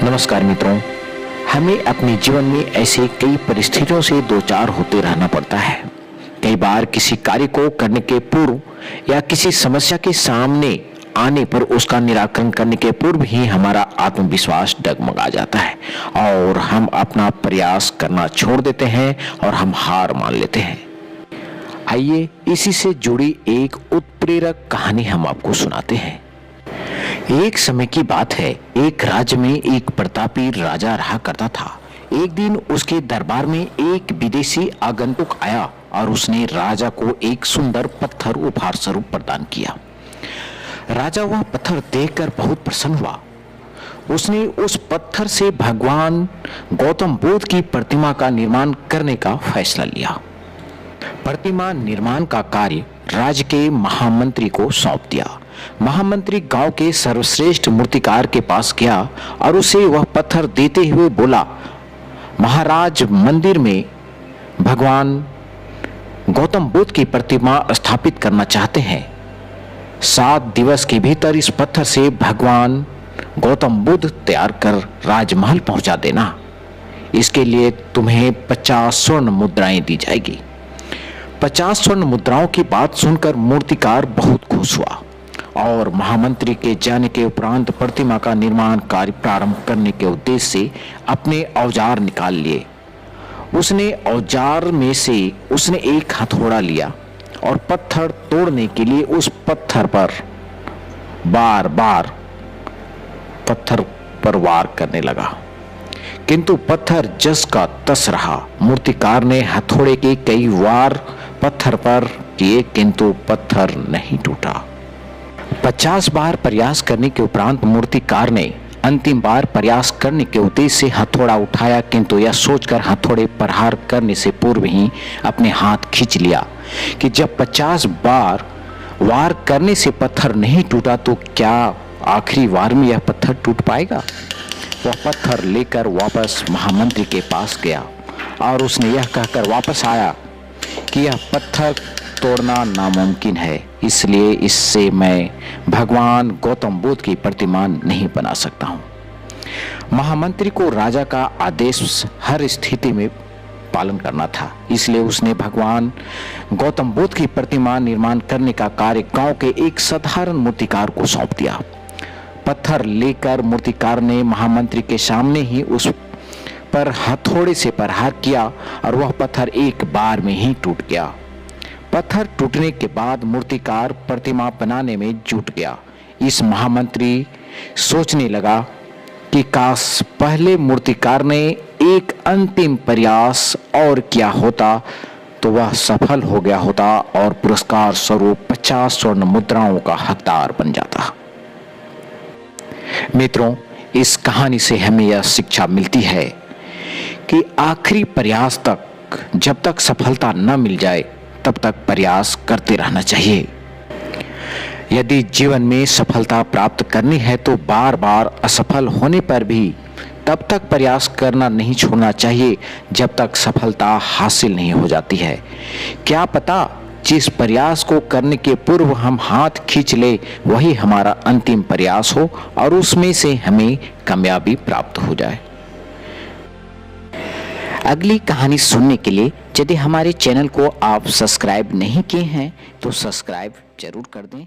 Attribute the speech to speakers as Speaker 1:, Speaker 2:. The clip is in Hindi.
Speaker 1: नमस्कार मित्रों, हमें अपने जीवन में ऐसे कई परिस्थितियों से दो चार होते रहना पड़ता है। कई बार किसी कार्य को करने के पूर्व या किसी समस्या के सामने आने पर उसका निराकरण करने के पूर्व ही हमारा आत्मविश्वास डगमगा जाता है और हम अपना प्रयास करना छोड़ देते हैं और हम हार मान लेते हैं। आइए इसी से जुड़ी एक उत्प्रेरक कहानी हम आपको सुनाते हैं। एक समय की बात है, एक राज्य में एक प्रतापी राजा रहा करता था। एक दिन उसके दरबार में एक विदेशी आगंतुक आया और उसने राजा को एक सुंदर पत्थर उपहार स्वरूप प्रदान किया। राजा वह पत्थर देखकर बहुत प्रसन्न हुआ। उसने उस पत्थर से भगवान गौतम बुद्ध की प्रतिमा का निर्माण करने का फैसला लिया। प्रतिमा निर्माण का कार्य राज्य के महामंत्री को सौंप दिया। महामंत्री गांव के सर्वश्रेष्ठ मूर्तिकार के पास गया और उसे वह पत्थर देते हुए बोला, महाराज, मंदिर में भगवान गौतम बुद्ध की प्रतिमा स्थापित करना चाहते हैं। 7 दिवस के भीतर इस पत्थर से भगवान गौतम बुद्ध तैयार कर राजमहल पहुंचा देना। इसके लिए तुम्हें 50 स्वर्ण मुद्राएं दी जाएगी। 50 स्वर्ण मुद्राओं की बात सुनकर मूर्तिकार बहुत खुश हुआ और महामंत्री के जाने के उपरांत प्रतिमा का निर्माण कार्य प्रारंभ करने के उद्देश्य से अपने औजार निकाल लिए। उसने औजार में से एक हथौड़ा लिया और पत्थर तोड़ने के लिए उस पत्थर पर बार बार वार करने लगा, किंतु पत्थर जस का तस रहा। मूर्तिकार ने हथौड़े के कई वार पत्थर पर किए, किंतु पत्थर नहीं टूटा। 50 बार प्रयास करने के उपरांत मूर्तिकार ने अंतिम बार प्रयास करने के उद्देश्य से हथौड़ा उठाया, किंतु यह सोचकर हथौड़े प्रहार करने से पूर्व ही अपने हाथ खींच लिया कि जब 50 बार वार करने से पत्थर नहीं टूटा तो क्या आखिरी वार में यह पत्थर टूट पाएगा। वह पत्थर लेकर वापस महामंत्री के पास गया और उसने यह कहकर वापस आया कि यह पत्थर तोड़ना नामुमकिन है, इसलिए इससे मैं भगवान गौतम बुद्ध की प्रतिमा नहीं बना सकता हूँ। महामंत्री को राजा का आदेश हर स्थिति में पालन करना था, इसलिए उसने भगवान गौतम बुद्ध की प्रतिमा निर्माण करने का कार्य गांव के एक साधारण मूर्तिकार को सौंप दिया। पत्थर लेकर मूर्तिकार ने महामंत्री के सामने ही उस पर हथौड़े से प्रहार किया और वह पत्थर एक बार में ही टूट गया। पत्थर टूटने के बाद मूर्तिकार प्रतिमा बनाने में जुट गया। इस महामंत्री सोचने लगा कि काश पहले मूर्तिकार ने एक अंतिम प्रयास और किया होता तो वह सफल हो गया होता और पुरस्कार स्वरूप 50 स्वर्ण मुद्राओं का हकदार बन जाता। मित्रों, इस कहानी से हमें यह शिक्षा मिलती है कि आखिरी प्रयास तक जब तक सफलता न मिल जाए तब तक प्रयास करते रहना चाहिए। यदि जीवन में सफलता प्राप्त करनी है तो बार बार असफल होने पर भी तब तक प्रयास करना नहीं छोड़ना चाहिए जब तक सफलता हासिल नहीं हो जाती है। क्या पता जिस प्रयास को करने के पूर्व हम हाथ खींच ले वही हमारा अंतिम प्रयास हो और उसमें से हमें कामयाबी प्राप्त हो जाए। अगली कहानी सुनने के लिए यदि हमारे चैनल को आप सब्सक्राइब नहीं किए हैं तो सब्सक्राइब जरूर कर दें।